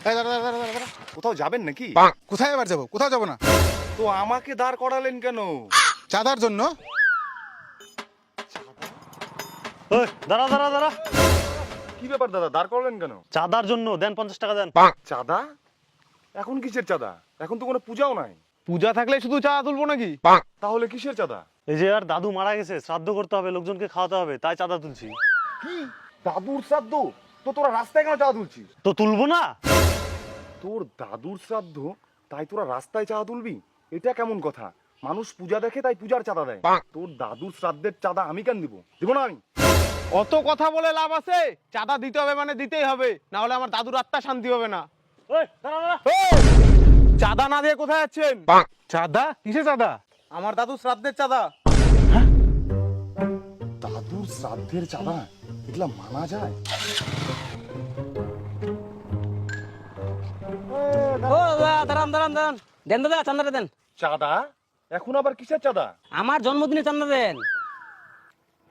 এই দাঁড়া দাঁড়া দাঁড়া দাঁড়া। কোথাও যাবেন নাকি? কোথায় এবার যাবো? কোথাও যাবো না। তো আমাকে দাঁড় করালেন কেন? চাঁদার জন্য। ওই দাঁড়া দাঁড়া দাঁড়া, কি ব্যাপার দাদা, দাঁড় করালেন কেন? চাঁদার জন্য দেন, 50 টাকা দেন। চাঁদা? এখন কিসের চাঁদা? এখন তো কোনো পূজাও নাই। পূজা থাকলে শুধু চাঁদা তুলবো নাকি? তাহলে কিসের চাঁদা? এই যে আর দাদু মারা গেছে, শ্রাদ্ধ করতে হবে, লোকজনকে খাওয়াতে হবে, তাই চাঁদা তুলছি। কি দাদুর শ্রাদ্ধ? তো তোরা রাস্তায় কেন চাঁদা তুলছিস? তো তুলবো না? তোর দাদুর শ্রাদ্ধ তাই তোরা রাস্তায় চাঁদা তুলবি? এটা কেমন কথা? মানুষ পূজা দেখে তাই পূজার চাঁদা দেয়। তোর দাদুর শ্রাদ্ধের চাঁদা আমি কেন দিব? দিব না আমি। অত কথা বলে লাভ আছে? চাঁদা দিতে হবে মানে দিতেই হবে, না হলে আমার দাদুর আত্মা শান্তি হবে না। ওই দাঁড়া দাঁড়া। চাঁদা না দিয়ে কোথায় যাচ্ছেন? চাঁদা? কিসে চাঁদা? আমার দাদুর শ্রাদ্ধের চাঁদা। দাদুর শ্রাদ্ধের চাঁদা এগুলা মানা যায়? ও দাদা, দাঁড়ান দাঁড়ান দাঁড়ান, দেন দাদা, চান্দাটা দেন। চাঁদা? এখন আবার কিসের চাঁদা? আমার জন্মদিনে চান্দা দেন।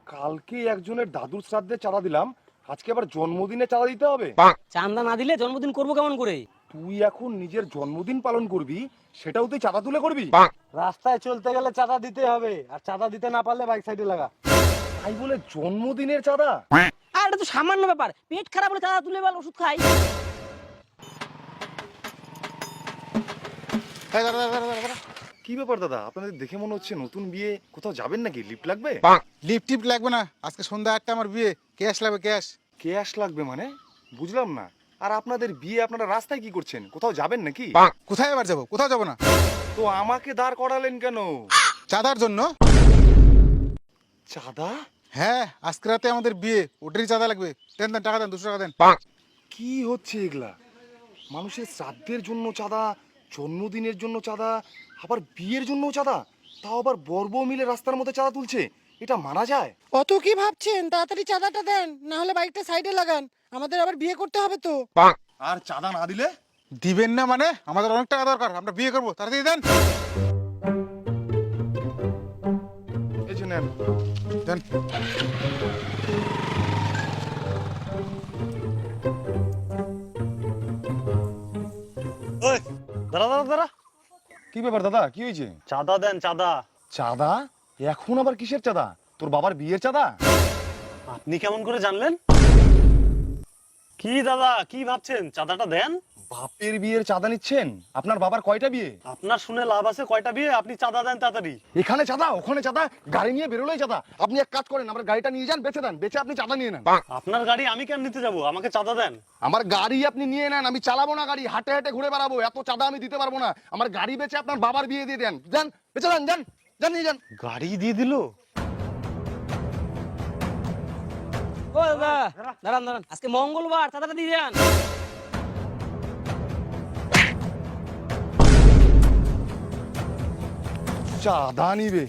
কালকে একজনের দাদুর শ্রাদ্ধে চাঁদা দিলাম, আজকে আবার জন্মদিনে চাঁদা দিতে হবে? চান্দা না দিলে জন্মদিন করবো কেমন করে? তুই এখন নিজের জন্মদিন পালন করবি, সেটাও তুই চাঁদা তুলে করবি? রাস্তায় চলতে গেলে চাঁদা দিতে হবে, আর চাঁদা দিতে না পারলে বাইক সাইডে লাগা। তাই বলে জন্মদিনের চাঁদা? আর এটা তো সামান্য ব্যাপার, পেট খারাপ হলে চাঁদা তুলে বল ওষুধ খাই। এই দাঁড়া দাঁড়া দাঁড়া দাঁড়া। কি ব্যাপার দাদা, আপনাদের দেখে মনে হচ্ছে নতুন বিয়ে, কোথাও যাবেন নাকি? লিফট লাগবে? লিফট টিপ লাগবে না, আজকে সন্ধ্যা 8টা আমার বিয়ে, ক্যাশ লাগবে ক্যাশ। ক্যাশ লাগবে মানে? বুঝলাম না। আর আপনাদের বিয়ে আপনারা রাস্তায় কি করছেন? কোথাও যাবেন নাকি? কোথায় এবার যাবো? কোথাও যাবো না। তো আমাকে দাঁড় করালেন কেন? চাঁদার জন্য। চাঁদা? হ্যাঁ, আজকে রাতে আমাদের বিয়ে, ওটারই চাঁদা লাগবে। দেন দেন, টাকা দেন, 200 টাকা দেন। কি হচ্ছে এগুলা? মানুষের শ্রাদ্ধের জন্য চাঁদা, জন্মদিনের জন্য চাঁদা, আবার বিয়ের জন্য চাঁদা, তাও আবার বর বউ মিলে রাস্তার মধ্যে চাঁদা তুলছে, এটা মানা যায়? অত কি ভাবছেন? তাড়াতাড়ি চাঁদাটা দেন, না হলে বাইকটা সাইডে লাগান, আমাদের আবার বিয়ে করতে হবে তো। আর চাঁদা না দিলে? দিবেন না মানে? আমাদের অনেক টাকা দরকার, আমরা বিয়ে করবো, তাড়াতাড়ি দেন। এই যে নেন। দেন। ওই দাঁড়া দাঁড়া দাঁড়া, কি ব্যাপার দাদা, কি হয়েছে? চাঁদা দেন, চাঁদা। চাঁদা? এখন আবার কিসের চাঁদা? তোর বাবার বিয়ের চাঁদা? আপনি কেমন করে জানলেন? কি দাদা, কি ভাবছেন? চাঁদাটা দেন। বাপের বিয়ের চাঁদা নিচ্ছেন? আপনার বাবার কয়টা বিয়ে? আপনার শুনে লাভ আছে? কয়টা বিয়ে? আপনি চাঁদা দেন তাড়াতাড়ি। এখানে চাঁদা, ওখানে চাঁদা, গাড়ি নিয়ে বেরোলেই চাঁদা। আপনি এক কাজ করেন, আমার গাড়িটা নিয়ে যান, বেচে দেন, বেচে আপনি চাঁদা নিয়ে নেন। আপনার গাড়ি আমি কেন নিতে যাব? আমাকে চাঁদা দেন। আমার গাড়ি আপনি নিয়ে নেন, আমি চালাবো না গাড়ি, হাটে হাটে ঘুরে বেড়াবো, এত চাঁদা আমি দিতে পারবো না। আমার গাড়ি বেচে আপনার বাবার বিয়ে দিয়ে দেন, যান বেচে দেন, যান যান নিয়ে যান। গাড়ি দিয়ে দিল? ও দাদা, দাঁড়ান দাঁড়ান, আজকে মঙ্গলবার, চাঁদাটা দিয়ে যান। চাঁদা নিবে?